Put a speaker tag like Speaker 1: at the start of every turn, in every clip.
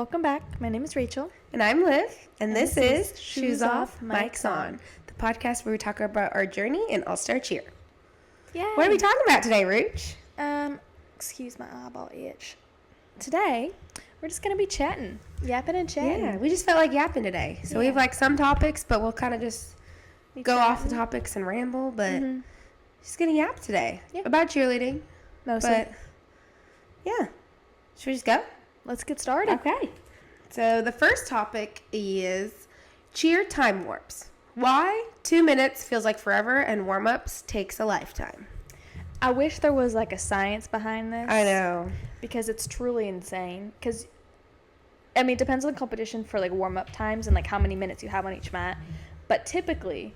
Speaker 1: Welcome back. My name is Rachel.
Speaker 2: And I'm Liv, and this is
Speaker 1: Shoes Off, Mics On,
Speaker 2: the podcast where we talk about our journey in All-Star Cheer.
Speaker 1: Yeah.
Speaker 2: What are we talking about today, Rooch?
Speaker 1: Excuse my eyeball itch. Today, we're just going to be yapping and chatting.
Speaker 2: Yeah, we just felt like yapping today. So we have like some topics, but we'll kind of just go off the topics and ramble, but just going to yap today about cheerleading.
Speaker 1: Mostly.
Speaker 2: But yeah, should we just go?
Speaker 1: Let's get started.
Speaker 2: Okay. So the first topic is cheer time warps. Why 2 minutes feels like forever and warm-ups takes a lifetime.
Speaker 1: I wish there was like a science behind this.
Speaker 2: I know.
Speaker 1: Because it's truly insane. Because, I mean, it depends on the competition for like warm-up times and like how many minutes you have on each mat. But typically,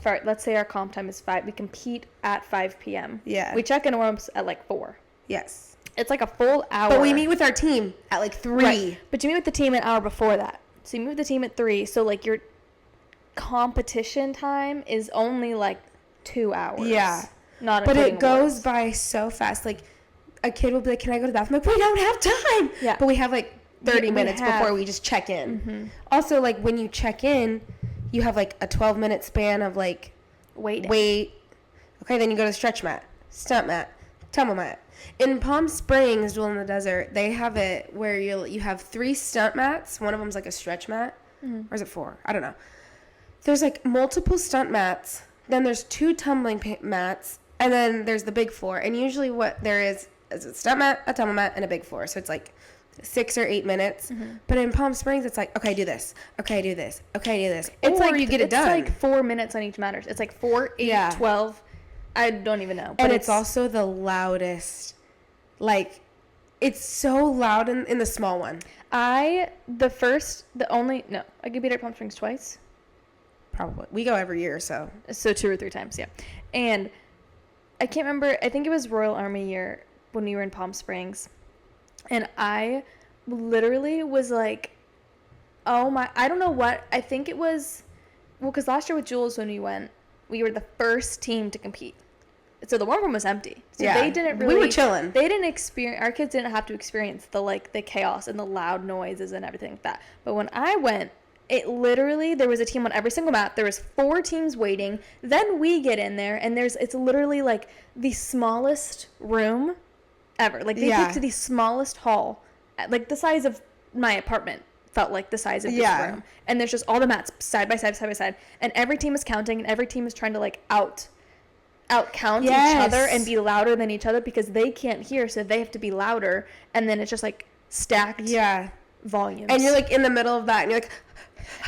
Speaker 1: let's say our comp time is 5, we compete at 5 p.m.
Speaker 2: Yeah.
Speaker 1: We check in warm-ups at like 4.
Speaker 2: Yes.
Speaker 1: It's like a full hour.
Speaker 2: But we meet with our team at like 3.
Speaker 1: Right. But you meet with the team an hour before that. So you meet with the team at 3. So like your competition time is only like 2 hours.
Speaker 2: Yeah.
Speaker 1: Not
Speaker 2: but
Speaker 1: including
Speaker 2: it goes
Speaker 1: awards.
Speaker 2: by so fast. Like a kid will be like, "Can I go to the bathroom?" I'm like, we don't have time.
Speaker 1: Yeah.
Speaker 2: But we have like 30 minutes
Speaker 1: have.
Speaker 2: before we just check in.
Speaker 1: Mm-hmm.
Speaker 2: Also, like when you check in, you have like a 12-minute span of like
Speaker 1: Wait.
Speaker 2: Okay, then you go to the stretch mat, stunt mat, tumble mat. In Palm Springs, Duel in the Desert, they have it where you have 3 stunt mats. One of them's like a stretch mat. Or is it 4? I don't know. There's like multiple stunt mats. Then there's 2 tumbling mats. And then there's the big floor. And usually what there is a stunt mat, a tumble mat, and a big floor. So it's like 6 or 8 minutes. But in Palm Springs, it's like, okay, do this. Okay, do this. Okay, do this.
Speaker 1: It's
Speaker 2: or
Speaker 1: like
Speaker 2: you get it done.
Speaker 1: It's like 4 minutes on each matter. It's like 4, 8, 12. I don't even know. But
Speaker 2: And it's also the loudest. Like, it's so loud in the small one.
Speaker 1: I could beat at Palm Springs twice.
Speaker 2: Probably. We go every year, so.
Speaker 1: So 2 or 3 times, yeah. And I can't remember. I think it was Royal Army year when we were in Palm Springs. And I literally was like, oh my, I don't know what. I think it was, because last year with Jules when we went, we were the first team to compete. So the warm room was empty. So they didn't really.
Speaker 2: We were chilling.
Speaker 1: They didn't experience. Our kids didn't have to experience the chaos and the loud noises and everything like that. But when I went, it literally, there was a team on every single mat. There was 4 teams waiting. Then we get in there and it's literally like the smallest room ever. Like they picked the smallest hall, like the size of my apartment. Felt like the size of this room. And there's just all the mats side by side. And every team is counting and every team is trying to like out count each other and be louder than each other because they can't hear, so they have to be louder, and then it's just like stacked volumes.
Speaker 2: And you're like in the middle of that and you're like,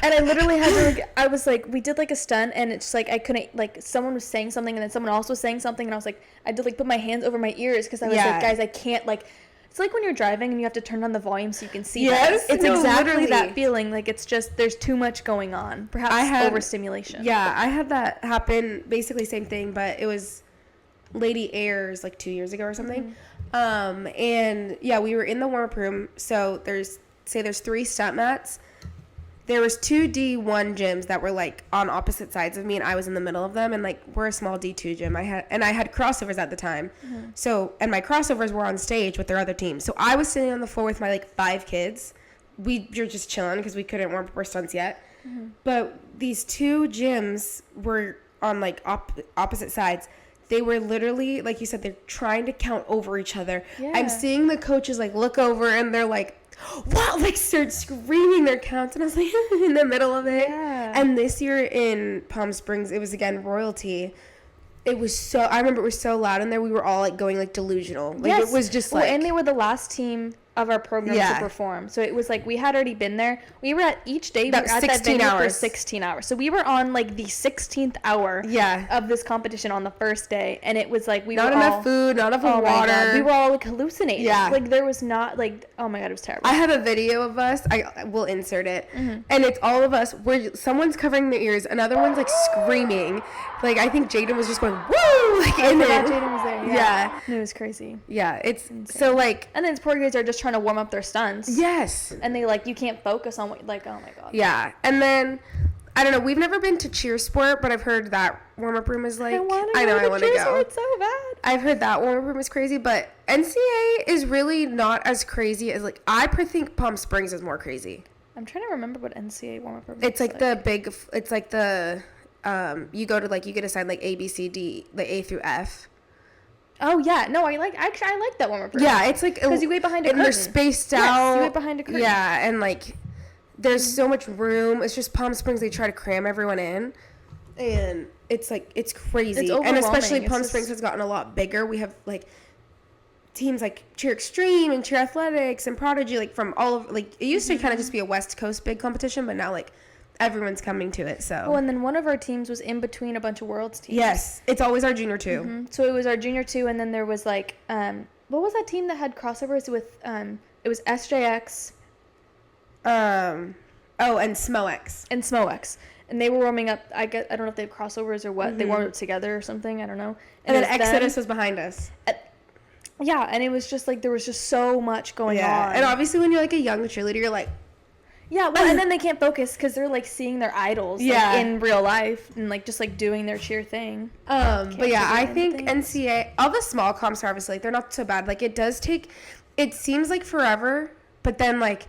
Speaker 1: and I literally had to like, I was like, we did like a stunt and it's like I couldn't, like someone was saying something and then someone else was saying something and I was like, I had to like put my hands over my ears because I was like, guys, I can't, like, it's like when you're driving and you have to turn on the volume so you can see that. It's exactly literally that feeling. Like, it's just, there's too much going on. Perhaps overstimulation.
Speaker 2: Yeah, I had that happen, basically same thing, but it was Lady Airs like 2 years ago or something. And yeah, we were in the warm-up room. So there's 3 stunt mats. There was 2 D1 gyms that were like on opposite sides of me, and I was in the middle of them. And like we're a small D2 gym. I had crossovers at the time, so and my crossovers were on stage with their other team. So I was sitting on the floor with my like 5 kids. We were just chilling because we couldn't warm up our stunts yet. But these 2 gyms were on like opposite sides. They were literally, like you said, they're trying to count over each other. Yeah. I'm seeing the coaches like look over and they're like, wow, like start screaming their counts, and I was like in the middle of it. And this year in Palm Springs, it was again royalty. It was I remember it was so loud in there. We were all like going like delusional. Like it was just like,
Speaker 1: and they were the last team of our program to perform. So it was like we had already been there. We were at each day. We were at that venue for 16 hours. So we were on like the 16th hour of this competition on the first day, and it was like
Speaker 2: not enough food, not enough water.
Speaker 1: We were all like hallucinating. Yeah, like there was not like, oh my god, it was terrible.
Speaker 2: I have a video of us. I will insert it, and it's all of us where someone's covering their ears, another one's like screaming. Like I think Jaden was just going woo, like in it.
Speaker 1: Jaden was there. Yeah, it was crazy.
Speaker 2: Yeah, it's so like,
Speaker 1: and then these poor guys are just trying to warm up their stunts.
Speaker 2: Yes.
Speaker 1: And they like, you can't focus on what, like, oh my god.
Speaker 2: Yeah. And then I don't know. We've never been to Cheer Sport, but I've heard that warm-up room is like.
Speaker 1: I want to go. It's so bad.
Speaker 2: I've heard that warm-up room is crazy, but NCA is really not as crazy as like I think Palm Springs is more crazy.
Speaker 1: I'm trying to remember what NCA warm-up room.
Speaker 2: It's like the big. It's like the. You go to like you get assigned like A, B, C, D, like A through F.
Speaker 1: Oh yeah, no, I like that warm-up room.
Speaker 2: Yeah, it's like
Speaker 1: because you wait behind a curtain.
Speaker 2: And they're spaced out.
Speaker 1: You wait behind a curtain.
Speaker 2: Yeah, and like there's so much room. It's just Palm Springs. They try to cram everyone in, and it's like it's crazy.
Speaker 1: It's
Speaker 2: and especially Palm
Speaker 1: just...
Speaker 2: Springs has gotten a lot bigger. We have like teams like Cheer Extreme and Cheer Athletics and Prodigy, like from all of like it used to kind of just be a West Coast big competition, but now like everyone's coming to it. So.
Speaker 1: Oh, and then one of our teams was in between a bunch of Worlds teams.
Speaker 2: Yes, it's always our junior two.
Speaker 1: Mm-hmm. So it was our junior two, and then there was like what was that team that had crossovers with it was SJX.
Speaker 2: And SMOX.
Speaker 1: And SMOX. And they were warming up, I don't know if they have crossovers or what.
Speaker 2: Mm-hmm.
Speaker 1: They warmed up together or something, I don't know.
Speaker 2: And then Exodus was behind us.
Speaker 1: Yeah, and it was just like, there was just so much going on.
Speaker 2: And obviously when you're like a young cheerleader, you're like...
Speaker 1: Yeah, well, and then they can't focus because they're like seeing their idols like, in real life and like just like doing their cheer thing.
Speaker 2: But yeah, I think NCA, all the small comps are obviously, like, they're not so bad. Like, it does take, it seems like forever, but then like,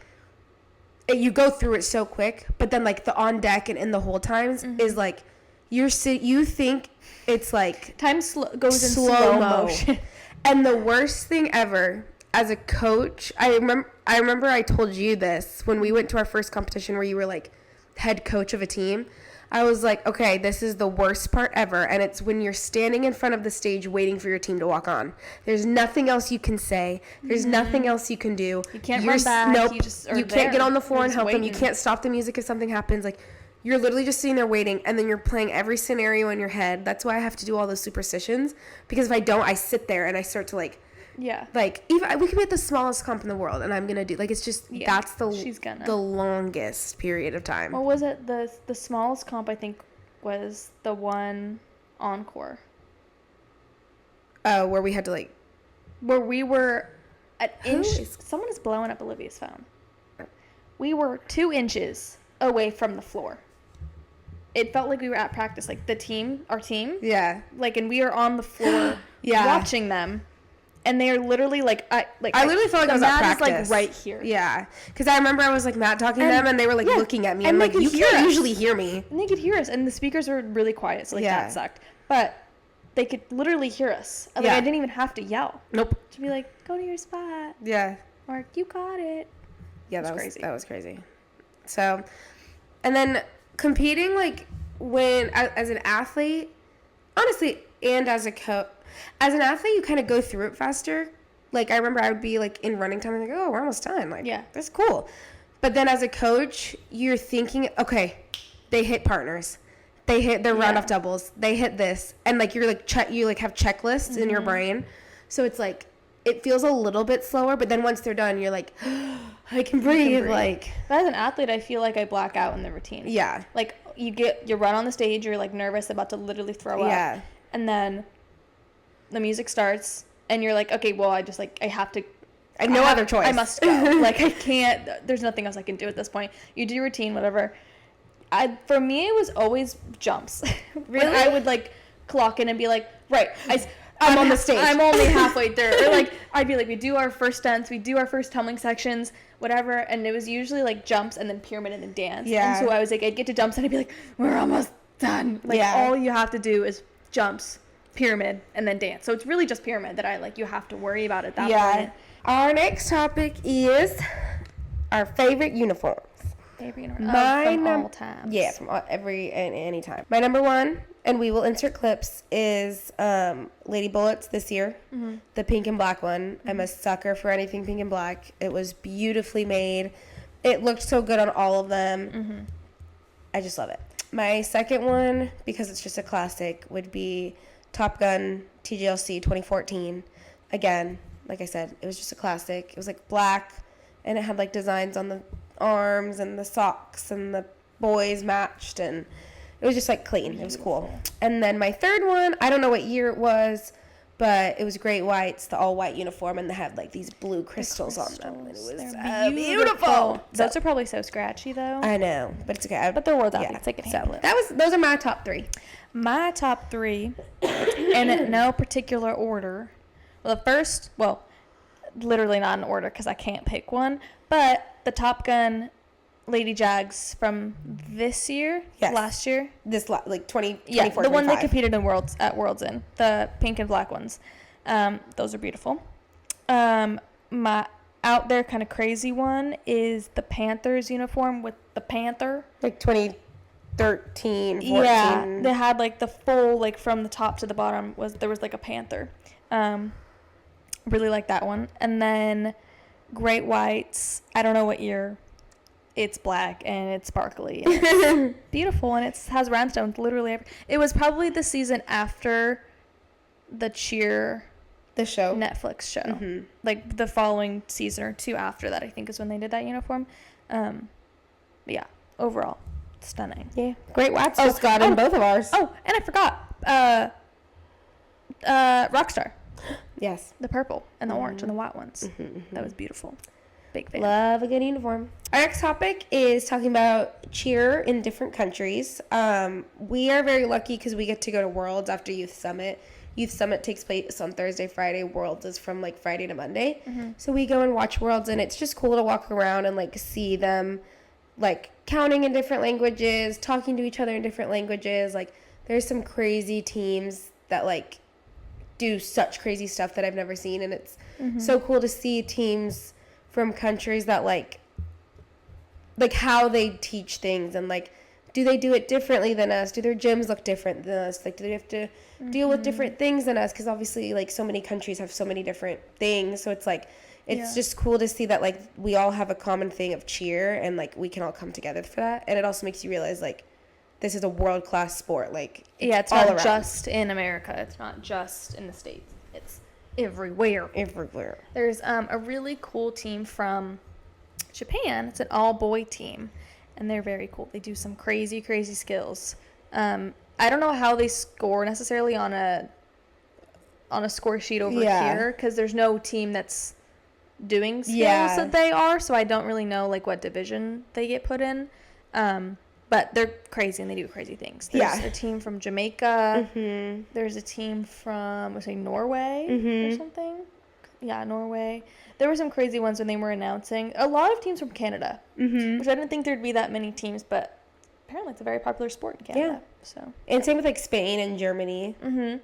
Speaker 2: you go through it so quick, but then like the on deck and in the whole times is like, you think it's like
Speaker 1: time goes in slow motion.
Speaker 2: And the worst thing ever as a coach, I remember I told you this when we went to our first competition where you were like head coach of a team. I was like, okay, this is the worst part ever, and it's when you're standing in front of the stage waiting for your team to walk on. There's nothing else you can say. There's nothing else you can do.
Speaker 1: You can't run back.
Speaker 2: Nope.
Speaker 1: You
Speaker 2: can't get on the floor and help them. You can't stop the music if something happens. Like, you're literally just sitting there waiting, and then you're playing every scenario in your head. That's why I have to do all those superstitions, because if I don't, I sit there and I start to like...
Speaker 1: Yeah.
Speaker 2: Like, even we could be at the smallest comp in the world, and I'm gonna do like it's just that's the longest period of time.
Speaker 1: What was it? The smallest comp I think was the one encore.
Speaker 2: Oh, where we had to like,
Speaker 1: where we were someone is blowing up Olivia's phone. We were 2 inches away from the floor. It felt like we were at practice, like our team.
Speaker 2: Yeah.
Speaker 1: Like, and we are on the floor watching them. And they are literally I
Speaker 2: literally felt like I was at practice.
Speaker 1: Is like right here.
Speaker 2: Yeah, because I remember I was like Matt talking to them, and they were like looking at me. And I'm like, you can't usually hear me.
Speaker 1: And they could hear us, and the speakers were really quiet, so that sucked. But they could literally hear us. Like I didn't even have to yell.
Speaker 2: Nope.
Speaker 1: To be like, go to your spot.
Speaker 2: Yeah.
Speaker 1: Or you got it.
Speaker 2: Yeah, that was crazy. That was crazy. So, and then competing like when as an athlete, honestly, and as a coach. As an athlete, you kind of go through it faster. Like, I remember I would be, like, in running time, and like, oh, we're almost done. Like, that's cool. But then as a coach, you're thinking, okay, they hit partners. They hit their run-off doubles. They hit this. And, like, you're, like, you, like, have checklists in your brain. So it's, like, it feels a little bit slower. But then once they're done, you're like, I can breathe. Like,
Speaker 1: but as an athlete, I feel like I black out in the routine.
Speaker 2: Yeah.
Speaker 1: Like, you run on the stage, you're, like, nervous, about to literally throw up.
Speaker 2: Yeah.
Speaker 1: And then... the music starts, and you're like, okay, well, I have to...
Speaker 2: I have no other choice.
Speaker 1: I must go. Like, I can't... There's nothing else I can do at this point. You do your routine, whatever. For me, it was always jumps.
Speaker 2: Really?
Speaker 1: I would, like, clock in and be like, right, I'm on the stage. I'm only halfway through. Or, like, I'd be like, we do our first stunts, we do our first tumbling sections, whatever, and it was usually, like, jumps and then pyramid and then dance.
Speaker 2: Yeah.
Speaker 1: And so I was like, I'd get to jumps, and I'd be like, we're almost done. Like, all you have to do is jumps, pyramid, and then dance. So it's really just pyramid that you have to worry about at that point.
Speaker 2: Our next topic is our favorite uniforms.
Speaker 1: Favorite uniform from all times.
Speaker 2: Yeah, from any time. My number one, and we will insert clips, is Lady Bullets this year. Mm-hmm. The pink and black one. Mm-hmm. I'm a sucker for anything pink and black. It was beautifully made. It looked so good on all of them. Mm-hmm. I just love it. My second one, because it's just a classic, would be Top Gun TGLC 2014. Again, like I said, it was just a classic. It was like black, and it had like designs on the arms and the socks, and the boys matched, and it was just like clean. It was cool. And then my third one, I don't know what year it was, But it was Great Whites, the all-white uniform, and they had, like, these blue crystals on them. And it was
Speaker 1: They're
Speaker 2: beautiful.
Speaker 1: Those are probably so scratchy, though.
Speaker 2: I know, but it's okay.
Speaker 1: But they're world athletes. They can handle it.
Speaker 2: Those are my top 3.
Speaker 1: My top 3, and in no particular order. Well, the first, literally not in order because I can't pick one, but the Top Gun Lady Jags from this year, last year.
Speaker 2: This, like, 2024,
Speaker 1: yeah, the one
Speaker 2: 25.
Speaker 1: that competed in World's End, the pink and black ones. Those are beautiful. My out there kind of crazy one is the Panthers uniform with the panther.
Speaker 2: Like 2013, 14.
Speaker 1: Yeah, they had like the full, like from the top to the bottom there was like a panther. Really like that one. And then Great Whites, I don't know what year. It's black and it's sparkly and it's beautiful and it has rhinestones literally it was probably the season after the Cheer
Speaker 2: the show
Speaker 1: Netflix show, like the following season or 2 after that, I think is when they did that uniform. Yeah, overall stunning.
Speaker 2: Yeah, Great Whites just got in both of ours.
Speaker 1: Oh, and I forgot Rockstar.
Speaker 2: Yes,
Speaker 1: the purple and the orange and the white ones. That was beautiful. Big fan.
Speaker 2: Love a good uniform. Our next topic is talking about cheer in different countries. We are very lucky because we get to go to Worlds after Youth Summit. Youth Summit takes place on Thursday, Friday. Worlds is from like Friday to Monday. So we go and watch Worlds, and it's just cool to walk around and like see them like counting in different languages, talking to each other in different languages. Like there's some crazy teams that like do such crazy stuff that I've never seen, and it's so cool to see teams from countries that like how they teach things, and like do they do it differently than us? Do their gyms look different than us? Like do they have to deal with different things than us? Because obviously like so many countries have so many different things, so it's like it's just cool to see that like we all have a common thing of cheer, and like we can all come together for that. And it also makes you realize like this is a world-class sport. Like
Speaker 1: it's all not around. Just in America. It's not just in the States. It's everywhere. There's a really cool team from Japan. It's an all-boy team, and they're very cool. They do some crazy skills. I don't know how they score necessarily on a score sheet over here, because there's no team that's doing skills that they are, so I don't really know like what division they get put in. But they're crazy and they do crazy things. There's a team from Jamaica. There's a team from, let's say, Norway or something. Yeah, Norway. There were some crazy ones when they were announcing. A lot of teams from Canada, which I didn't think there'd be that many teams, but apparently it's a very popular sport in Canada. So.
Speaker 2: And same with like Spain and Germany and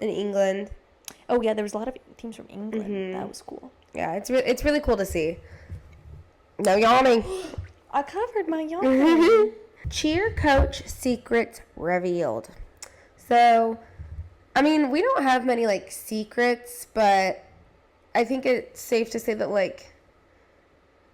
Speaker 2: England.
Speaker 1: Oh, yeah, there was a lot of teams from England. That was cool.
Speaker 2: Yeah, it's really cool to see. No yawning.
Speaker 1: I covered my yawn.
Speaker 2: Cheer coach secrets revealed. So, I mean, we don't have many, like, secrets, but I think it's safe to say that, like,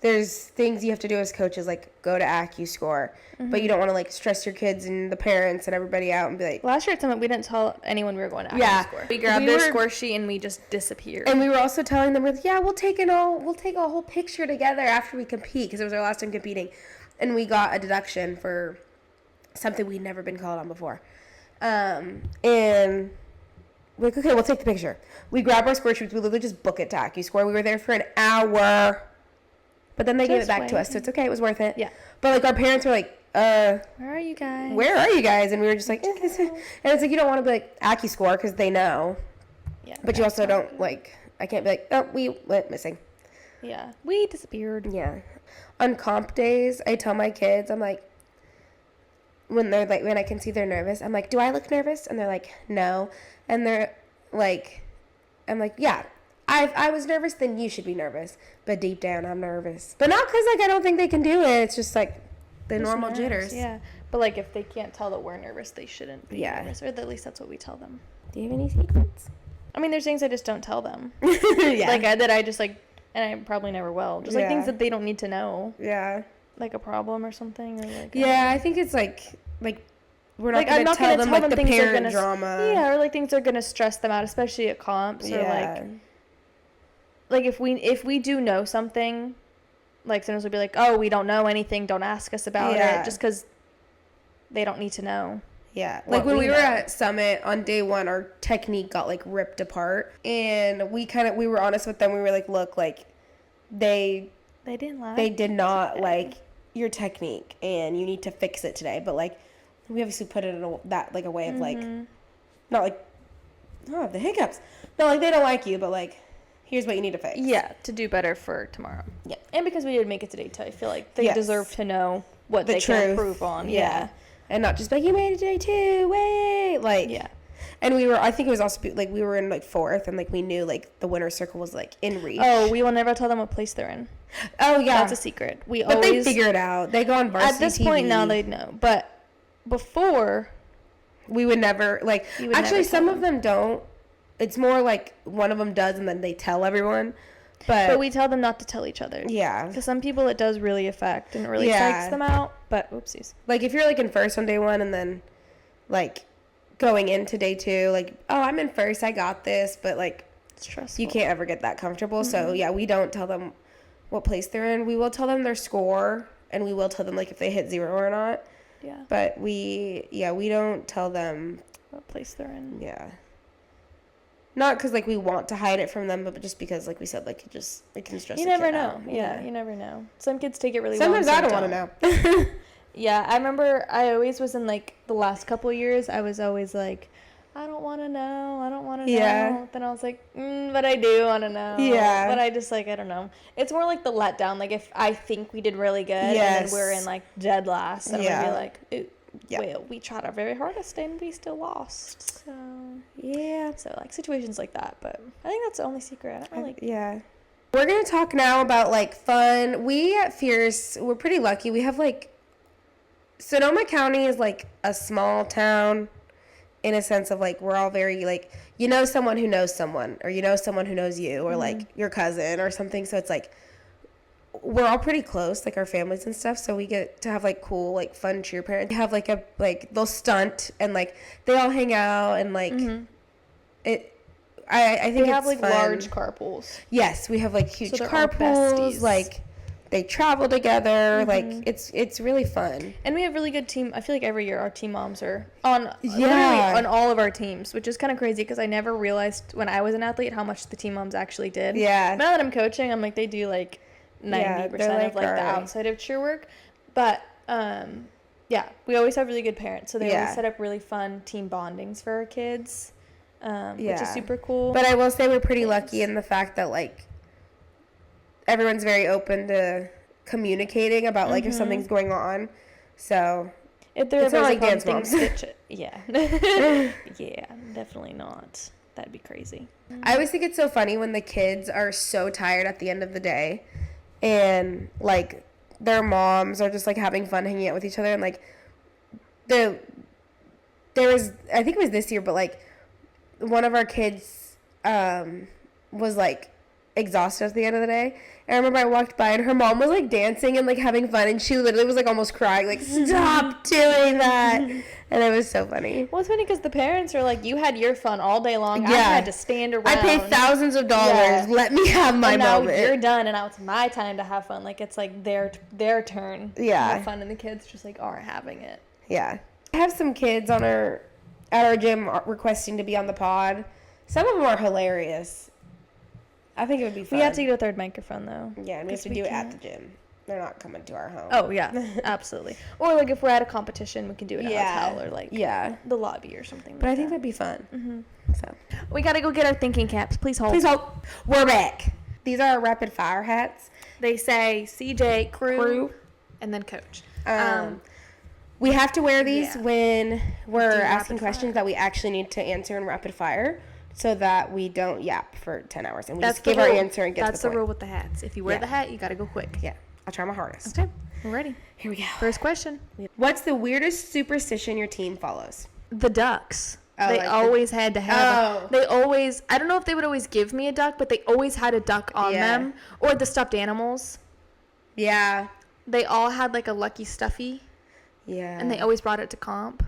Speaker 2: there's things you have to do as coaches, like, go to AccuScore, but you don't want to, like, stress your kids and the parents and everybody out and be like...
Speaker 1: Last year at Summit, we didn't tell anyone we were going to AccuScore. We grabbed their score sheet and we just disappeared.
Speaker 2: And we were also telling them, we'll take a whole picture together after we compete, because it was our last time competing. And we got a deduction for something we'd never been called on before. And we're like, okay, we'll take the picture. We grab our score sheets. We literally just book it to AccuScore. We were there for an hour. But then they gave it back to us, so it's okay. It was worth it.
Speaker 1: Yeah.
Speaker 2: But, like, our parents were like,
Speaker 1: where are you guys?
Speaker 2: And we were just like, and it's like, you don't want to be like, AccuScore, because they know. Yeah. But you also don't, like, I can't be like, oh, we went missing.
Speaker 1: Yeah. We disappeared.
Speaker 2: Yeah. On comp days, I tell my kids, I'm like, when I can see they're nervous, I'm like, do I look nervous? And they're like, no. And they're like, I'm like, yeah, I was nervous, then you should be nervous. But deep down, I'm nervous. But not because, like, I don't think they can do it. It's just, like, the normal jitters.
Speaker 1: Yeah. But, like, if they can't tell that we're nervous, they shouldn't be nervous. Or at least that's what we tell them.
Speaker 2: Do you have any secrets?
Speaker 1: I mean, there's things I just don't tell them. Like, that I just, like... And I probably never will. Just, like, things that they don't need to know.
Speaker 2: Yeah.
Speaker 1: Like a problem or something. Or like
Speaker 2: I think it's, like we're not going to tell them, like, the parent drama.
Speaker 1: Yeah, or, like, things are going to stress them out, especially at comps. Or, like, if we do know something, like, sometimes we'll be like, oh, we don't know anything. Don't ask us about it. Just because they don't need to know.
Speaker 2: Yeah,
Speaker 1: what
Speaker 2: like when we were
Speaker 1: know.
Speaker 2: at Summit on day 1, our technique got like ripped apart, and we were honest with them. We were like, look, like they
Speaker 1: didn't like
Speaker 2: did not
Speaker 1: today.
Speaker 2: like your technique, and you need to fix it today. But like we obviously put it in a way of like, not like, oh, the hiccups. No, like they don't like you, but like, here's what you need to fix.
Speaker 1: Yeah, to do better for tomorrow.
Speaker 2: Yeah.
Speaker 1: And because we did make it to day 2, I feel like they
Speaker 2: Yes.
Speaker 1: deserve to know what
Speaker 2: The
Speaker 1: they
Speaker 2: truth.
Speaker 1: can improve on. Yeah.
Speaker 2: And not just like, you made it day 2, wait, like.
Speaker 1: Yeah.
Speaker 2: And I think it was also like we were in like 4th, and like we knew like the winner's circle was like in reach.
Speaker 1: Oh, we will never tell them what place they're in.
Speaker 2: Oh yeah,
Speaker 1: That's a secret. We
Speaker 2: but
Speaker 1: always
Speaker 2: they figure it out. They go on varsity
Speaker 1: at this point
Speaker 2: TV.
Speaker 1: now they know. But before,
Speaker 2: We would never like.
Speaker 1: You would
Speaker 2: Actually,
Speaker 1: never tell
Speaker 2: some of them don't. It's more like one of them does, and then they tell everyone.
Speaker 1: but we tell them not to tell each other.
Speaker 2: Yeah,
Speaker 1: Because some people it does really affect and it really
Speaker 2: Yeah.
Speaker 1: psychs them out. But oopsies.
Speaker 2: like if you're like in first on day 1, and then like going into day 2, like, oh, I'm in first, I got this, but like
Speaker 1: It's stressful.
Speaker 2: you can't ever get that comfortable. So yeah, we don't tell them what place they're in. We will tell them their score, and we will tell them like if they hit 0 or not.
Speaker 1: Yeah.
Speaker 2: But we don't tell them.
Speaker 1: What place they're in.
Speaker 2: Yeah. Not because like we want to hide it from them, but just because like we said, like it can stress.
Speaker 1: You
Speaker 2: the
Speaker 1: never
Speaker 2: kid
Speaker 1: know.
Speaker 2: out.
Speaker 1: Yeah, you never know. Some kids take it really
Speaker 2: Sometimes
Speaker 1: well.
Speaker 2: I don't want to know.
Speaker 1: Yeah, I remember I always was in like the last couple years, I was always like, I don't want to know. I don't want to
Speaker 2: Yeah.
Speaker 1: know. Then I was like, but I do want to know.
Speaker 2: Yeah.
Speaker 1: But I just like, I don't know. It's more like the letdown. Like if I think we did really good and
Speaker 2: Yes.
Speaker 1: then we're in like dead last, I'm
Speaker 2: Yeah.
Speaker 1: going to be like,
Speaker 2: Yeah.
Speaker 1: well, we tried our very hardest and we still lost. So,
Speaker 2: Yeah.
Speaker 1: so like situations like that. But I think that's the only secret. I don't really.
Speaker 2: Yeah. We're gonna talk now about like fun. We at Fierce, we're pretty lucky. We have like Sonoma County is like a small town in a sense of like we're all very like you know someone who knows someone, or you know someone who knows you, or like your cousin or something. So it's like we're all pretty close, like our families and stuff. So we get to have like cool, like fun cheer parents. We have like they'll stunt, and like they all hang out, and like it. I think
Speaker 1: We
Speaker 2: it's
Speaker 1: have like
Speaker 2: fun.
Speaker 1: large carpools.
Speaker 2: Yes, we have like huge
Speaker 1: they're all
Speaker 2: carpools.
Speaker 1: besties.
Speaker 2: Like they travel together. Like it's really fun.
Speaker 1: And we have really good team. I feel like every year our team moms are on literally
Speaker 2: Yeah.
Speaker 1: on all of our teams, which is kind of crazy because I never realized when I was an athlete how much the team moms actually did.
Speaker 2: Yeah.
Speaker 1: Now that I'm coaching, I'm like they do like 90%
Speaker 2: they're
Speaker 1: of like the
Speaker 2: our-
Speaker 1: outside of cheer work, but yeah, we always have really good parents, so they
Speaker 2: Yeah.
Speaker 1: always set up really fun team bondings for our kids, which
Speaker 2: Yeah.
Speaker 1: is super cool.
Speaker 2: But I will say we're pretty lucky in the fact that like everyone's very open to communicating about like if something's going on. So
Speaker 1: if there
Speaker 2: it's
Speaker 1: ever
Speaker 2: not
Speaker 1: is a
Speaker 2: like dance
Speaker 1: problem,
Speaker 2: moms.
Speaker 1: stitch it. Yeah, yeah, definitely not. That'd be crazy.
Speaker 2: I always think it's so funny when the kids are so tired at the end of the day, and like their moms are just like having fun hanging out with each other, and like there was, I think it was this year, but like one of our kids was like exhausted at the end of the day. And I remember I walked by and her mom was like dancing and like having fun, and she literally was like almost crying, like, stop doing that. And it was so funny.
Speaker 1: Well, it's funny because the parents are like, you had your fun all day long. I
Speaker 2: Yeah.
Speaker 1: had to stand around.
Speaker 2: I paid thousands of dollars.
Speaker 1: Yeah.
Speaker 2: Let me have my
Speaker 1: and now
Speaker 2: moment.
Speaker 1: you're done, and now it's my time to have fun. Like, it's like their turn
Speaker 2: Yeah.
Speaker 1: to have fun, and the kids just like aren't having it.
Speaker 2: Yeah. I have some kids at our gym requesting to be on the pod. Some of them are hilarious. I think it would be fun.
Speaker 1: We have to get a third microphone, though.
Speaker 2: Yeah, and we have
Speaker 1: 'cause
Speaker 2: to
Speaker 1: we
Speaker 2: do it at
Speaker 1: can't.
Speaker 2: the gym. They're not coming to our home.
Speaker 1: Oh, yeah, absolutely. Or, like, if we're at a competition, we can do it at
Speaker 2: Yeah.
Speaker 1: a hotel or, like,
Speaker 2: Yeah.
Speaker 1: the lobby or something
Speaker 2: But I
Speaker 1: like
Speaker 2: think
Speaker 1: that.
Speaker 2: that'd be fun. So
Speaker 1: We got to go get our thinking caps. Please hold.
Speaker 2: please hold. We're back. These are our rapid fire hats.
Speaker 1: They say CJ, crew, and then coach.
Speaker 2: We have to wear these
Speaker 1: Yeah.
Speaker 2: when we're
Speaker 1: Do
Speaker 2: asking
Speaker 1: rapid
Speaker 2: questions that we actually need to answer in rapid fire, so that we don't yap for 10 hours and we just
Speaker 1: the
Speaker 2: give our
Speaker 1: rule.
Speaker 2: answer and get
Speaker 1: That's
Speaker 2: to the
Speaker 1: the
Speaker 2: point.
Speaker 1: rule with the hats. If you wear
Speaker 2: Yeah.
Speaker 1: the hat, you got to go quick.
Speaker 2: Yeah, I'll try my hardest.
Speaker 1: Okay, we're ready.
Speaker 2: Here we go.
Speaker 1: First question.
Speaker 2: What's the weirdest superstition your team follows?
Speaker 1: The ducks.
Speaker 2: Oh,
Speaker 1: They
Speaker 2: like the-
Speaker 1: always had to have.
Speaker 2: Oh.
Speaker 1: They always. I don't know if they would always give me a duck, but they always had a duck on
Speaker 2: Yeah.
Speaker 1: them, or the stuffed animals.
Speaker 2: Yeah.
Speaker 1: They all had like a lucky stuffy,
Speaker 2: Yeah.
Speaker 1: and they always brought it to comp.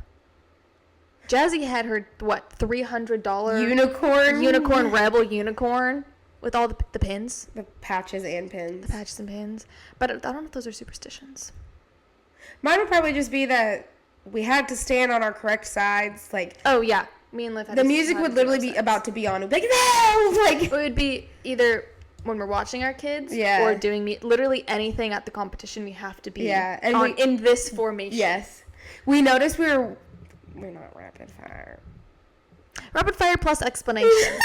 Speaker 1: Jazzy had her $300 unicorn rebel unicorn with all the pins,
Speaker 2: the patches and pins.
Speaker 1: the patches and pins. But I don't know if those are superstitions.
Speaker 2: Mine would probably just be that we had to stand on our correct sides. Like,
Speaker 1: Oh yeah, me and Liv had
Speaker 2: the
Speaker 1: to
Speaker 2: music
Speaker 1: had
Speaker 2: would
Speaker 1: to
Speaker 2: literally
Speaker 1: do
Speaker 2: be
Speaker 1: sides.
Speaker 2: about to be on. We'd be like, no! Like,
Speaker 1: It would be either when we're watching our kids,
Speaker 2: Yeah.
Speaker 1: or doing literally anything at the competition. We have to be
Speaker 2: Yeah, and
Speaker 1: in this formation.
Speaker 2: yes. We noticed we're not rapid fire.
Speaker 1: Rapid fire plus explanation.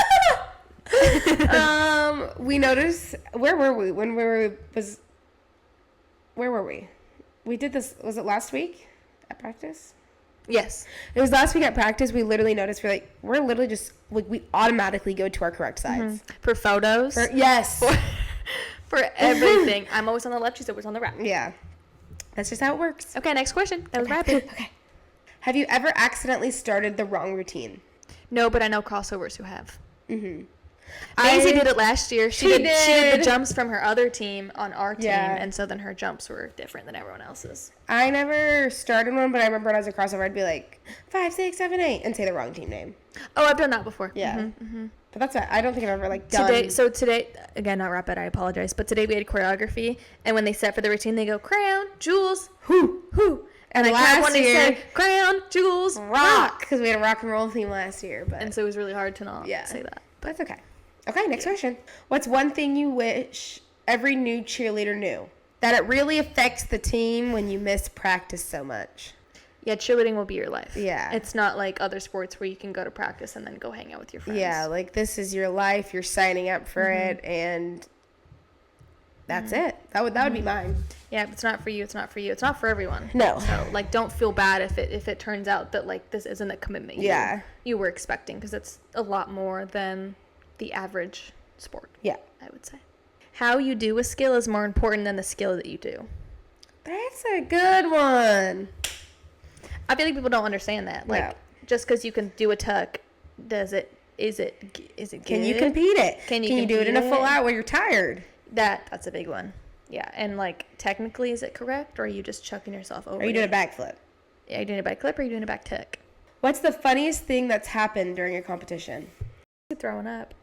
Speaker 2: We noticed, where were we we did this, was it last week at practice?
Speaker 1: Yes.
Speaker 2: It was last week at practice. We literally noticed we're literally just like, we automatically go to our correct sides.
Speaker 1: For photos.
Speaker 2: Yes.
Speaker 1: For everything. I'm always on the left. She's always on the right.
Speaker 2: Yeah, that's just how it works.
Speaker 1: Okay, next question. That was rapid.
Speaker 2: Okay. Have you ever accidentally started the wrong routine?
Speaker 1: No, but I know crossovers who have.
Speaker 2: Mm-hmm.
Speaker 1: Maisie did it last year. She did the
Speaker 2: did.
Speaker 1: jumps from her other team on our team,
Speaker 2: Yeah.
Speaker 1: and so then her jumps were different than everyone else's.
Speaker 2: I never started one, but I remember when I was a crossover, I'd be like 5, 6, 7, 8, and say the wrong team name.
Speaker 1: Oh, I've done that before.
Speaker 2: Yeah.
Speaker 1: Mm-hmm.
Speaker 2: But that's it. I don't think I've ever like done.
Speaker 1: Today, again, not rapid, I apologize, but today we had choreography, and when they set for the routine, they go, crayon, Jules, who. And I kind of wanted to say, crayon, Jules,
Speaker 2: rock, because we had a rock and roll theme last year. But
Speaker 1: And so it was really hard to not say that.
Speaker 2: But that's okay. Okay, next question. What's one thing you wish every new cheerleader knew? That it really affects the team when you miss practice so much.
Speaker 1: Yeah, cheerleading will be your life.
Speaker 2: Yeah.
Speaker 1: It's not like other sports where you can go to practice and then go hang out with your friends.
Speaker 2: Yeah, like this is your life. You're signing up for it, and that's it. That would be mine.
Speaker 1: Yeah, if it's not for you, it's not for you. It's not for everyone.
Speaker 2: No.
Speaker 1: So, like, don't feel bad if it turns out that, like, this isn't a commitment you were expecting, because it's a lot more than the average sport.
Speaker 2: Yeah.
Speaker 1: I would say. How you do a skill is more important than the skill that you do.
Speaker 2: That's a good one.
Speaker 1: I feel like people don't understand that. Like,
Speaker 2: No.
Speaker 1: just because you can do a tuck, is it good?
Speaker 2: Can you compete it?
Speaker 1: Can you
Speaker 2: do it in a
Speaker 1: compete
Speaker 2: full
Speaker 1: it?
Speaker 2: out where you're tired?
Speaker 1: That's a big one. Yeah, and like technically, is it correct, or are you just chucking yourself over?
Speaker 2: Are you doing a backflip?
Speaker 1: Are you doing a back clip, or are you doing a back tuck?
Speaker 2: What's the funniest thing that's happened during a competition?
Speaker 1: Throwing up.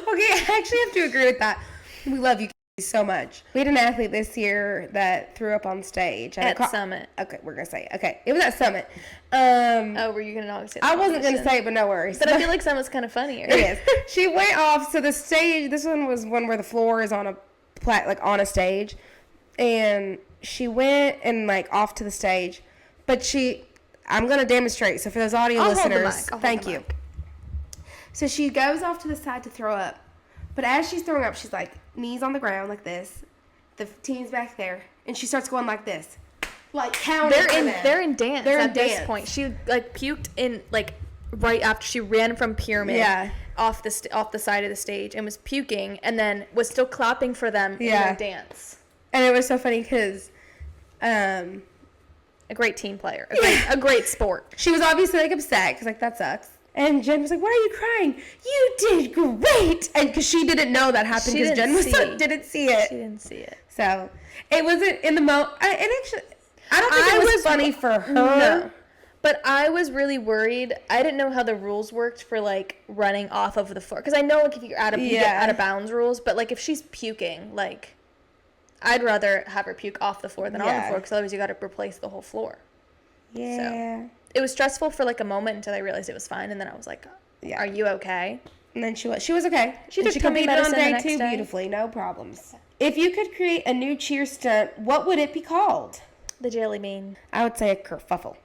Speaker 2: Okay, I actually have to agree with that. We love you so much. We had an athlete this year that threw up on stage
Speaker 1: At Summit.
Speaker 2: Okay, we're gonna say it. Okay, it was at Summit.
Speaker 1: Oh, were you gonna not say?
Speaker 2: I wasn't gonna say it, but no worries.
Speaker 1: But I feel like Summit's kind of funnier.
Speaker 2: It is. She went off. So the stage. This one was one where the floor is on a on a stage, and she went and like off to the stage, but I'm gonna demonstrate. So for those audio listeners, thank you. So she goes off to the side to throw up. But as she's throwing up, she's like knees on the ground like this. The team's back there. And she starts going like this. Like counting.
Speaker 1: They're in dance
Speaker 2: They're in
Speaker 1: at this
Speaker 2: dance.
Speaker 1: point. She like puked in like right after she ran from Pyramid off the side of the stage and was puking, and then was still clapping for them in their dance.
Speaker 2: And it was so funny because
Speaker 1: a great team player. A great sport.
Speaker 2: She was obviously like upset because like that sucks. And Jen was like, "Why are you crying? You did great!" And because she didn't know that happened because Jen didn't see it.
Speaker 1: She didn't see it.
Speaker 2: So it wasn't in the moment. And actually, I don't think it was funny for her.
Speaker 1: No. But I was really worried. I didn't know how the rules worked for like running off of the floor, because I know like if you're you get out of bounds rules. But like if she's puking, like I'd rather have her puke off the floor than on the floor, because otherwise you got to replace the whole floor.
Speaker 2: Yeah.
Speaker 1: So it was stressful for like a moment until I realized it was fine, and then I was like, "Are you okay?"
Speaker 2: And then she was okay.
Speaker 1: She
Speaker 2: took tummy
Speaker 1: medicine
Speaker 2: on day
Speaker 1: the next
Speaker 2: 2
Speaker 1: day.
Speaker 2: beautifully, no problems. If you could create a new cheer stunt, what would it be called?
Speaker 1: The jelly bean.
Speaker 2: I would say a kerfuffle.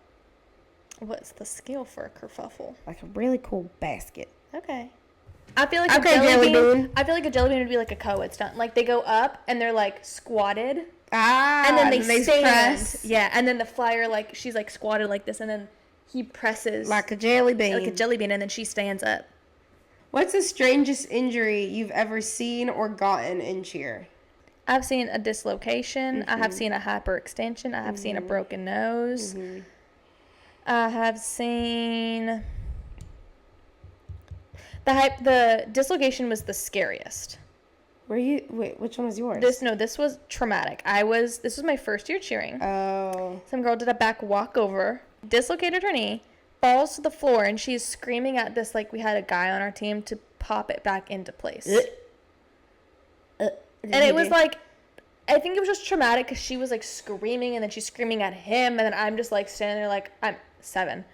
Speaker 1: What's the scale for a kerfuffle?
Speaker 2: Like a really cool basket.
Speaker 1: Okay. I feel like
Speaker 2: jelly bean.
Speaker 1: I feel like a jelly bean would be like a co-ed stunt. Like they go up and they're like squatted.
Speaker 2: And
Speaker 1: then they stand.
Speaker 2: press.
Speaker 1: Yeah, and then the flyer, like, she's like squatted like this, and then he presses
Speaker 2: Like a jelly bean.
Speaker 1: like a jelly bean, and then she stands up.
Speaker 2: What's the strangest injury you've ever seen or gotten in cheer?
Speaker 1: I've seen a dislocation. I have seen a hyperextension. I have seen a broken nose. I have seen the dislocation was the scariest.
Speaker 2: Wait, which one was yours?
Speaker 1: This was traumatic. This was my first year cheering.
Speaker 2: Oh.
Speaker 1: Some girl did a back walkover, dislocated her knee, falls to the floor, and she's screaming at this, like, we had a guy on our team to pop it back into place. And it was like I think it was just traumatic because she was like screaming and then she's screaming at him and then I'm just like standing there like I'm 7.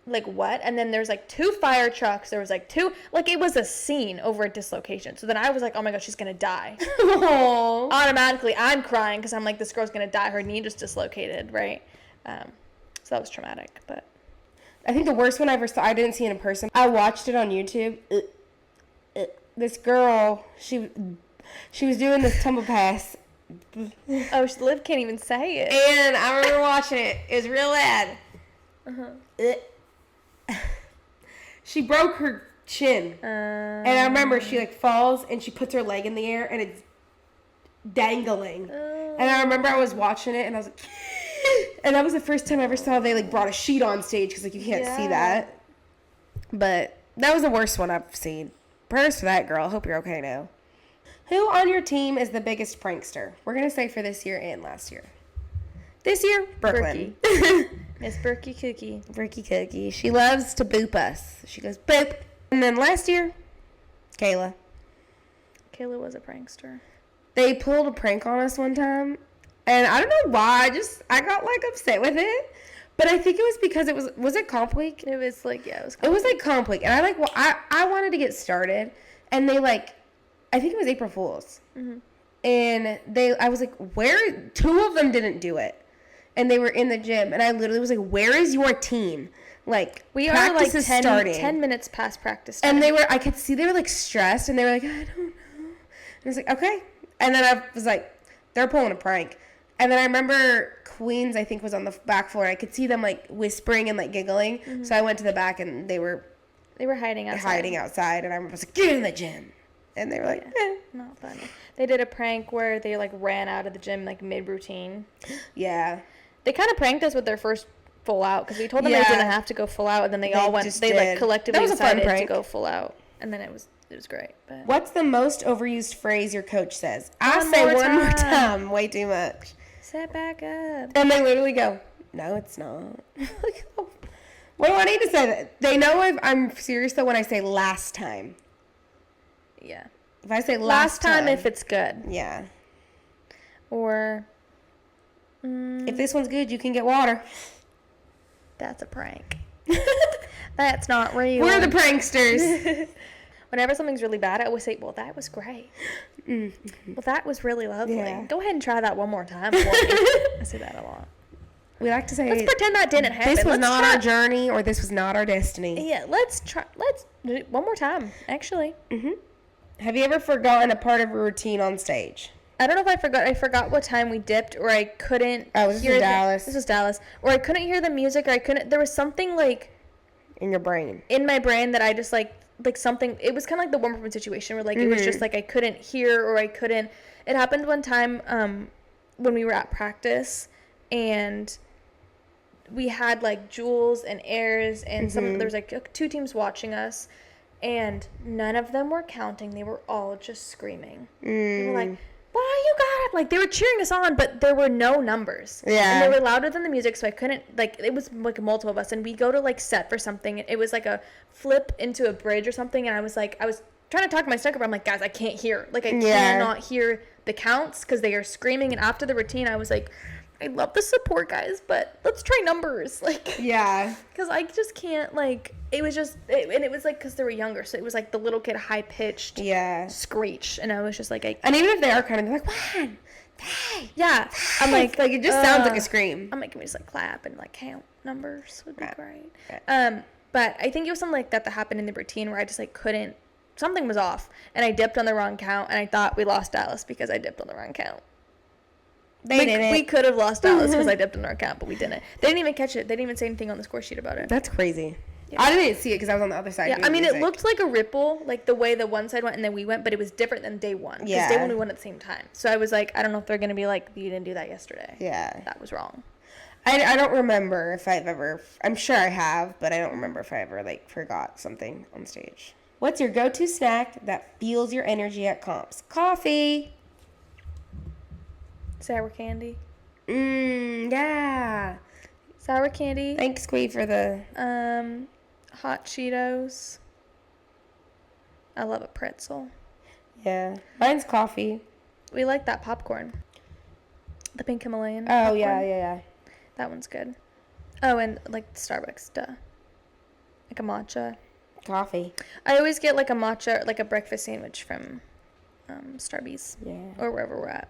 Speaker 1: Like what? And then there's like 2 fire trucks. There was like 2, like it was a scene over a dislocation. So then I was like, oh my god, she's gonna die.
Speaker 2: Aww.
Speaker 1: Automatically, I'm crying because I'm like, this girl's gonna die. Her knee just dislocated, right? So that was traumatic. But
Speaker 2: I think the worst one I ever saw, I didn't see it in person. I watched it on YouTube. This girl, she was doing this tumble pass.
Speaker 1: oh, Liv can't even say it.
Speaker 2: And I remember watching it. It was real bad. She broke her chin. And I remember she like falls and she puts her leg in the air and it's dangling. And I remember I was watching it and I was like, and that was the first time I ever saw they like brought a sheet on stage because like you can't see that. But that was the worst one I've seen. Prayers for that girl. Hope you're okay now. Who on your team is the biggest prankster? We're gonna say for this year and last year. This year, Brooklyn.
Speaker 1: Miss Berkey Cookie.
Speaker 2: Berkey Cookie. She loves to boop us. She goes boop. And then last year, Kayla.
Speaker 1: Kayla was a prankster.
Speaker 2: They pulled a prank on us one time. And I don't know why. I got like upset with it. But I think it was because was it comp week?
Speaker 1: It was like, yeah, it was
Speaker 2: comp week. It was like comp week. And I wanted to get started. And they like, I think it was April Fool's. Mm-hmm. And I was like, where? 2 of them didn't do it. And they were in the gym. And I literally was like, where is your team? Like,
Speaker 1: we are like 10 minutes past practice time.
Speaker 2: And I could see they were like stressed. And they were like, I don't know. And I was like, okay. And then I was like, they're pulling a prank. And then I remember Queens, I think, was on the back floor. I could see them like whispering and like giggling. Mm-hmm. So I went to the back and they were
Speaker 1: hiding outside.
Speaker 2: And I was like, get in the gym. And they were like,
Speaker 1: Not funny. They did a prank where they like ran out of the gym like mid-routine.
Speaker 2: Yeah.
Speaker 1: They kind of pranked us with their first full out because we told them they didn't have to go full out, and then they all went. They like collectively decided to go full out, and then it was great. But
Speaker 2: what's the most overused phrase your coach says? I say one more time. Way too much.
Speaker 1: Set back up.
Speaker 2: And they literally go, no, it's not. What do I need to say? They know I'm serious though when I say last time.
Speaker 1: Yeah.
Speaker 2: If I say last time,
Speaker 1: if it's good.
Speaker 2: Yeah.
Speaker 1: Or.
Speaker 2: If this one's good, you can get water.
Speaker 1: That's a prank. That's not real.
Speaker 2: We're the pranksters.
Speaker 1: Whenever something's really bad, I always say, well, that was great. Mm-hmm. Well, that was really lovely. Yeah. Go ahead and try that one more time for me. I say that a lot.
Speaker 2: We like to say,
Speaker 1: let's pretend that didn't happen.
Speaker 2: This was not our journey, or this was not our destiny.
Speaker 1: Yeah, let's do it one more time, actually.
Speaker 2: Mm-hmm. Have you ever forgotten a part of a routine on stage?
Speaker 1: I don't know if I forgot. I forgot what time we dipped, or I couldn't
Speaker 2: hear Dallas.
Speaker 1: This was Dallas. Or I couldn't hear the music, or I couldn't. There was something like
Speaker 2: in your brain.
Speaker 1: In my brain that I just like something. It was kind of like the Warm Up situation where like it was just like I couldn't hear, or I couldn't. It happened one time when we were at practice, and we had like Jules and Ayers and there was like 2 teams watching us, and none of them were counting. They were all just screaming. They were like, "Wow, you got it!" Like they were cheering us on, but there were no numbers.
Speaker 2: Yeah.
Speaker 1: And they were louder than the music, so I couldn't like. It was like multiple of us, and we go to like set for something. It was like a flip into a bridge or something, and I was trying to talk my stomach, but I'm like, guys, I can't hear. Like I cannot hear the counts because they are screaming. And after the routine, I was like, I love the support, guys, but let's try numbers. Like,
Speaker 2: yeah,
Speaker 1: because I just can't, like, it was just, and it was like, because they were younger, so it was like the little kid high-pitched screech, and I was just like,
Speaker 2: and even if they are kind of, like, 1, 2,
Speaker 1: yeah, I'm like
Speaker 2: it just sounds like a scream.
Speaker 1: I'm like, can we just, like, clap and, like, count numbers would be great. But I think it was something like that happened in the routine where I just, like, couldn't, something was off, and I dipped on the wrong count, and I thought we lost Dallas because I dipped on the wrong count.
Speaker 2: They didn't.
Speaker 1: We could have lost Dallas because I dipped on our account, but we didn't. They didn't even catch it. They didn't even say anything on the score sheet about it.
Speaker 2: That's crazy.
Speaker 1: Yeah.
Speaker 2: I didn't see it because I was on the other side.
Speaker 1: Yeah, I mean, it looked like a ripple, like the way the one side went and then we went, but it was different than day one.
Speaker 2: Yeah.
Speaker 1: Because day one we went at the same time. So I was like, I don't know if they're going to be like, you didn't do that yesterday.
Speaker 2: Yeah.
Speaker 1: That was wrong.
Speaker 2: I don't remember if I've ever, I'm sure I have, but I don't remember if I ever, like, forgot something on stage. What's your go-to snack that fuels your energy at comps? Coffee.
Speaker 1: Sour candy.
Speaker 2: Yeah.
Speaker 1: Sour candy.
Speaker 2: Thanks, Quee, for the...
Speaker 1: Hot Cheetos. I love a pretzel.
Speaker 2: Yeah. Mine's coffee.
Speaker 1: We like that popcorn. The pink Himalayan.
Speaker 2: Oh,
Speaker 1: popcorn.
Speaker 2: yeah.
Speaker 1: That one's good. Oh, and like Starbucks, duh. Like a matcha.
Speaker 2: Coffee.
Speaker 1: I always get like a matcha, like a breakfast sandwich from Starbucks.
Speaker 2: Yeah.
Speaker 1: Or wherever we're at.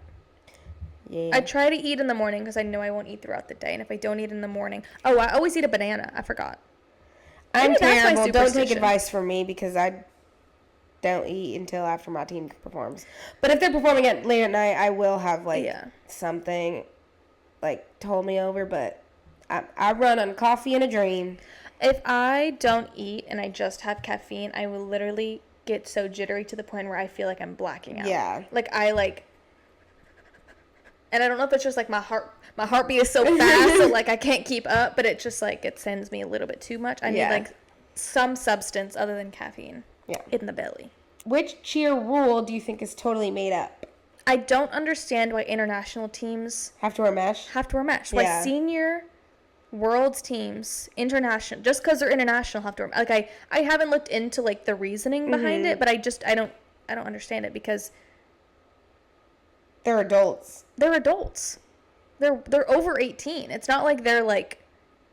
Speaker 2: Yeah.
Speaker 1: I try to eat in the morning because I know I won't eat throughout the day. And if I don't eat in the morning... Oh, I always eat a banana. I forgot.
Speaker 2: I'm
Speaker 1: Maybe that's my
Speaker 2: terrible. Don't take
Speaker 1: superstition.
Speaker 2: advice from me because I don't eat until after my team performs. But if they're performing at late at night, I will have like something like told me over. But I run on coffee and a dream.
Speaker 1: If I don't eat and I just have caffeine, I will literally get so jittery to the point where I feel like I'm blacking out.
Speaker 2: Yeah.
Speaker 1: And I don't know if it's just like my heartbeat is so fast that like I can't keep up, but it just like it sends me a little bit too much. I need like some substance other than caffeine in the belly.
Speaker 2: Which cheer rule do you think is totally made up?
Speaker 1: I don't understand why international teams
Speaker 2: Have to wear mesh?
Speaker 1: Why senior world's teams, international, just because they're international have to wear, like I haven't looked into like the reasoning behind it, but I don't understand it because
Speaker 2: they're adults.
Speaker 1: They're adults. They're over 18. It's not like they're like,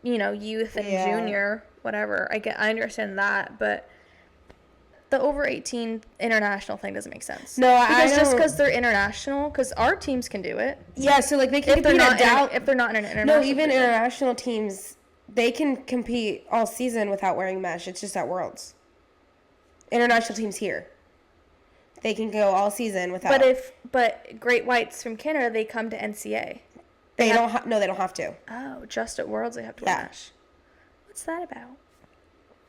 Speaker 1: youth and junior, whatever. I understand that, but the over 18 international thing doesn't make sense.
Speaker 2: No,
Speaker 1: because just because they're international, because our teams can do it.
Speaker 2: Yeah, so like they can
Speaker 1: if they're not in an international.
Speaker 2: No, even international teams, they can compete all season without wearing mesh. It's just at Worlds. International teams here, they can go all season without.
Speaker 1: But Great Whites from Kenner, they come to NCA.
Speaker 2: They don't have to.
Speaker 1: Oh, just at Worlds they have to wear mesh. What's that about?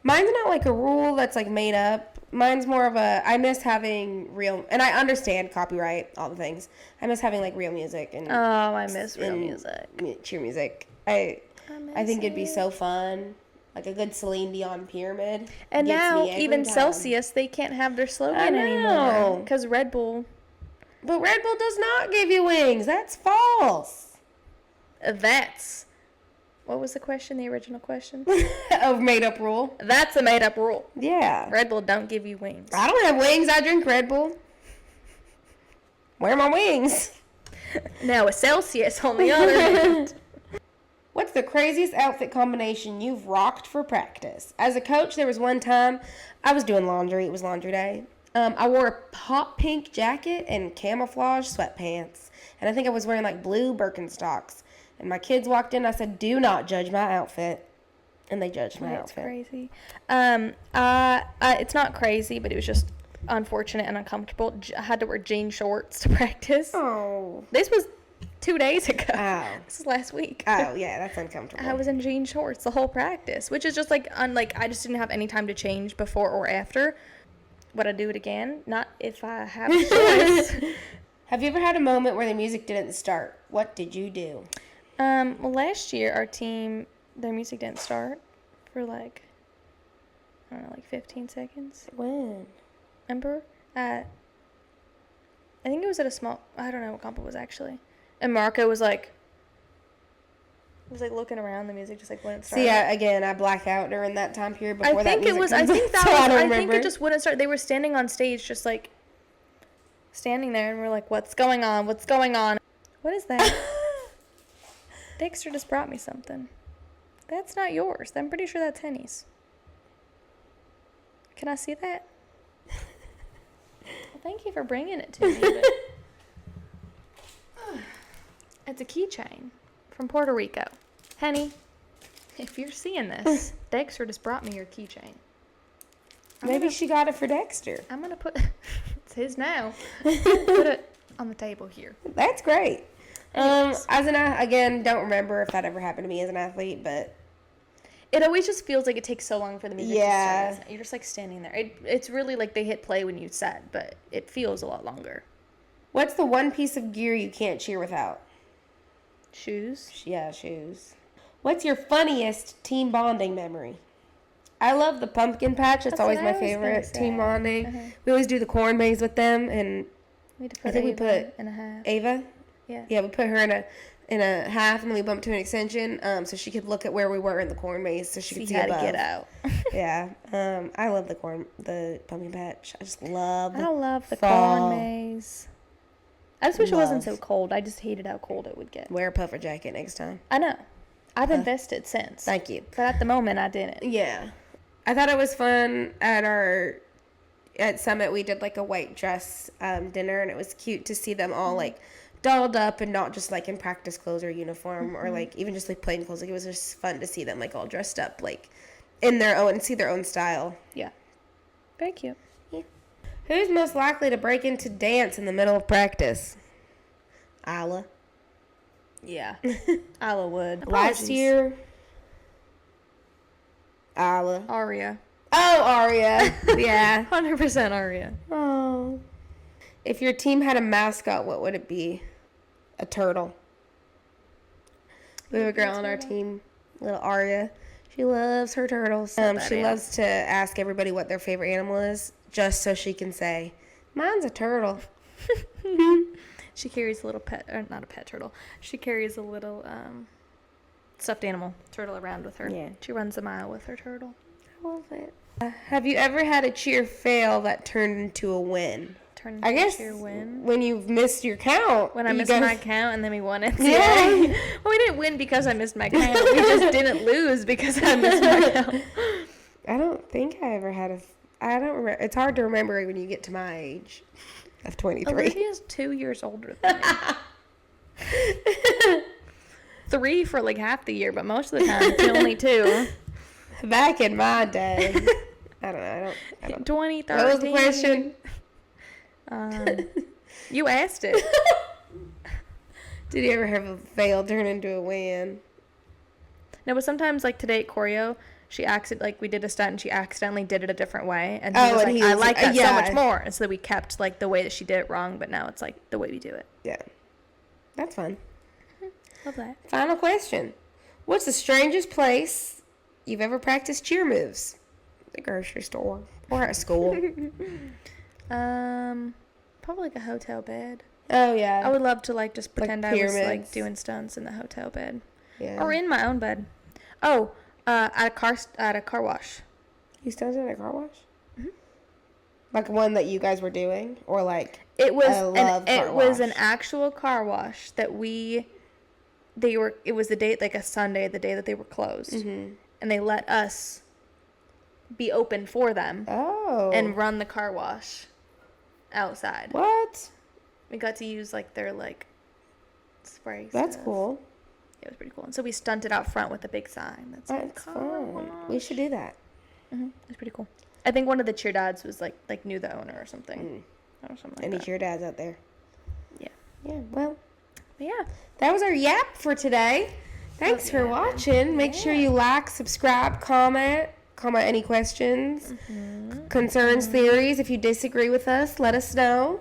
Speaker 2: Mine's not like a rule that's like made up. Mine's more of I miss having real, and I understand copyright, all the things. I miss having like real music and.
Speaker 1: Oh, I miss real music.
Speaker 2: Cheer music. I think it'd be so fun. Like a good Celine Dion Pyramid.
Speaker 1: And now even Celsius, they can't have their slogan anymore because Red Bull.
Speaker 2: But Red Bull does not give you wings. That's false.
Speaker 1: What was the question? The original question?
Speaker 2: A made-up rule.
Speaker 1: That's a made-up rule.
Speaker 2: Yeah.
Speaker 1: Red Bull don't give you wings.
Speaker 2: I don't have wings. I drink Red Bull. Where are my wings?
Speaker 1: Now a Celsius on the other hand.
Speaker 2: What's the craziest outfit combination you've rocked for practice? As a coach, there was one time I was doing laundry. It was laundry day. I wore a hot pink jacket and camouflage sweatpants. And I think I was wearing like blue Birkenstocks. And my kids walked in. I said, "Do not judge my outfit." And they judged my outfit.
Speaker 1: That's crazy. It's not crazy, but it was just unfortunate and uncomfortable. I had to wear jean shorts to practice.
Speaker 2: Oh.
Speaker 1: This was 2 days ago.
Speaker 2: Oh.
Speaker 1: This is last week.
Speaker 2: Oh, yeah, that's uncomfortable.
Speaker 1: I was in jean shorts the whole practice, which is just like, I just didn't have any time to change before or after. Would I do it again? Not if I have a choice.
Speaker 2: Have you ever had a moment where the music didn't start? What did you do?
Speaker 1: Well, last year, our team, their music didn't start for like 15 seconds.
Speaker 2: When?
Speaker 1: Remember? I think it was at a small, I don't know what comp it was actually. And Marco was like looking around, the music just like wouldn't start.
Speaker 2: See, I black out during that time period before that music comes
Speaker 1: I think
Speaker 2: on, so I
Speaker 1: think it just wouldn't start. They were standing on stage just like standing there and we're like, what's going on? What's going on? What is that? Dexter just brought me something. That's not yours. I'm pretty sure that's Henny's. Can I see that? Well, thank you for bringing it to me. But it's a keychain from Puerto Rico. Henny, if you're seeing this, Dexter just brought me your keychain.
Speaker 2: Maybe she got it for Dexter.
Speaker 1: I'm going to put... It's his now. Put it on the table here.
Speaker 2: That's great. Again, don't remember if that ever happened to me as an athlete, but
Speaker 1: it always just feels like it takes so long for the music to start. You're just like standing there. It's really like they hit play when you said, but it feels a lot longer.
Speaker 2: What's the one piece of gear you can't cheer without?
Speaker 1: Shoes.
Speaker 2: Yeah, shoes. What's your funniest team bonding memory? I love the pumpkin patch. That's always my favorite team bonding. Uh-huh. We always do the corn maze with them, and I think we put
Speaker 1: in a half.
Speaker 2: Ava.
Speaker 1: Yeah.
Speaker 2: Yeah, we put her in a half, and then we bumped to an extension, so she could look at where we were in the corn maze, so she could see
Speaker 1: how
Speaker 2: above.
Speaker 1: To get out.
Speaker 2: Yeah. I love the pumpkin patch. I just love.
Speaker 1: I love the corn maze. I just wish it wasn't
Speaker 2: love.
Speaker 1: so cold. I just hated how cold it would get.
Speaker 2: Wear a puffer jacket next time.
Speaker 1: I know. I've invested since.
Speaker 2: Thank you.
Speaker 1: But at the moment, I didn't.
Speaker 2: Yeah. I thought it was fun at Summit. We did like a white dress dinner, and it was cute to see them all like dolled up and not just like in practice clothes or uniform or like even just like plain clothes. Like it was just fun to see them like all dressed up like in their own and see their own style.
Speaker 1: Yeah. Very cute.
Speaker 2: Who's most likely to break into dance in the middle of practice? Isla.
Speaker 1: Yeah. Isla would.
Speaker 2: Last year, Isla.
Speaker 1: Aria.
Speaker 2: Oh, Aria. Yeah.
Speaker 1: 100% Aria.
Speaker 2: Oh. If your team had a mascot, what would it be? A turtle. We have a girl on our team, little Aria. She loves her turtles. She loves to ask everybody what their favorite animal is, just so she can say, "Mine's a turtle."
Speaker 1: She carries a little pet, or not a pet turtle. She carries a little stuffed animal turtle around with her.
Speaker 2: Yeah.
Speaker 1: She runs a mile with her turtle.
Speaker 2: I love it. Have you ever had a cheer fail that turned into a win? I guess
Speaker 1: Cheer win.
Speaker 2: when you've missed your count.
Speaker 1: When I
Speaker 2: you
Speaker 1: missed
Speaker 2: guys-
Speaker 1: my count and then we won it.
Speaker 2: Yeah.
Speaker 1: Well, we didn't win because I missed my count. We just didn't lose because I missed my count.
Speaker 2: I don't think I ever had I don't remember. It's hard to remember when you get to my age of 23.
Speaker 1: Olivia's 2 years older than me. 3 for like half the year, but most of the time it's only 2.
Speaker 2: Back in my day. I don't know. I don't
Speaker 1: 2013.
Speaker 2: What was the question?
Speaker 1: You asked it.
Speaker 2: Did you ever have a fail turn into a win?
Speaker 1: No, but sometimes like today at choreo, we did a stunt and she accidentally did it a different way, and
Speaker 2: Oh,
Speaker 1: he was
Speaker 2: and
Speaker 1: like,
Speaker 2: he
Speaker 1: I
Speaker 2: was
Speaker 1: like
Speaker 2: like,
Speaker 1: that so
Speaker 2: yeah.
Speaker 1: much more, and so we kept like the way that she did it wrong, but now it's like the way we do it.
Speaker 2: Yeah. That's fun.
Speaker 1: Love that.
Speaker 2: Final question. What's the strangest place you've ever practiced cheer moves? The grocery store or at school?
Speaker 1: Probably like a hotel bed.
Speaker 2: Oh, yeah.
Speaker 1: I would love to like just pretend I was
Speaker 2: pyramids.
Speaker 1: like doing stunts in the hotel bed,
Speaker 2: Yeah.
Speaker 1: or in my own bed. Oh, at a car wash.
Speaker 2: You stunted at a car wash? Mm-hmm. Like one that you guys were doing? Or like
Speaker 1: It was
Speaker 2: car
Speaker 1: was an
Speaker 2: wash.
Speaker 1: actual car wash that it was the date, like a Sunday, the day that they were closed.
Speaker 2: Mm-hmm.
Speaker 1: And they let us be open for them and run the car wash outside.
Speaker 2: What?
Speaker 1: We got to use like their like spray
Speaker 2: That's
Speaker 1: stuff.
Speaker 2: cool.
Speaker 1: It was pretty cool. And so we stunted out front with a big sign. That's
Speaker 2: Fun.
Speaker 1: wash.
Speaker 2: We should do that.
Speaker 1: Mm-hmm. It was pretty cool. I think one of the cheer dads was like knew the owner or something. Or something like
Speaker 2: Any
Speaker 1: that.
Speaker 2: cheer dads out there?
Speaker 1: Yeah.
Speaker 2: Yeah, well,
Speaker 1: But yeah.
Speaker 2: that was our yap for today. Thanks for watching. Make sure you like, subscribe, comment any questions, concerns, theories. If you disagree with us, let us know.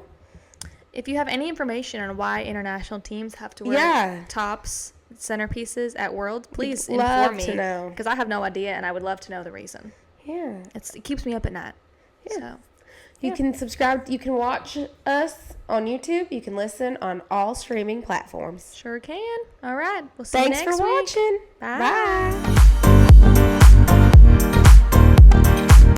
Speaker 1: If you have any information on why international teams have to wear tops, centerpieces at Worlds, please inform me.
Speaker 2: To know.
Speaker 1: Because I have no idea, and I would love to know the reason.
Speaker 2: Yeah.
Speaker 1: It keeps me up at night.
Speaker 2: Yeah.
Speaker 1: So.
Speaker 2: You can subscribe. You can watch us on YouTube. You can listen on all streaming platforms.
Speaker 1: Sure can. All right. We'll see
Speaker 2: Thanks
Speaker 1: you next
Speaker 2: for
Speaker 1: week.
Speaker 2: watching.
Speaker 1: Bye.
Speaker 2: Bye.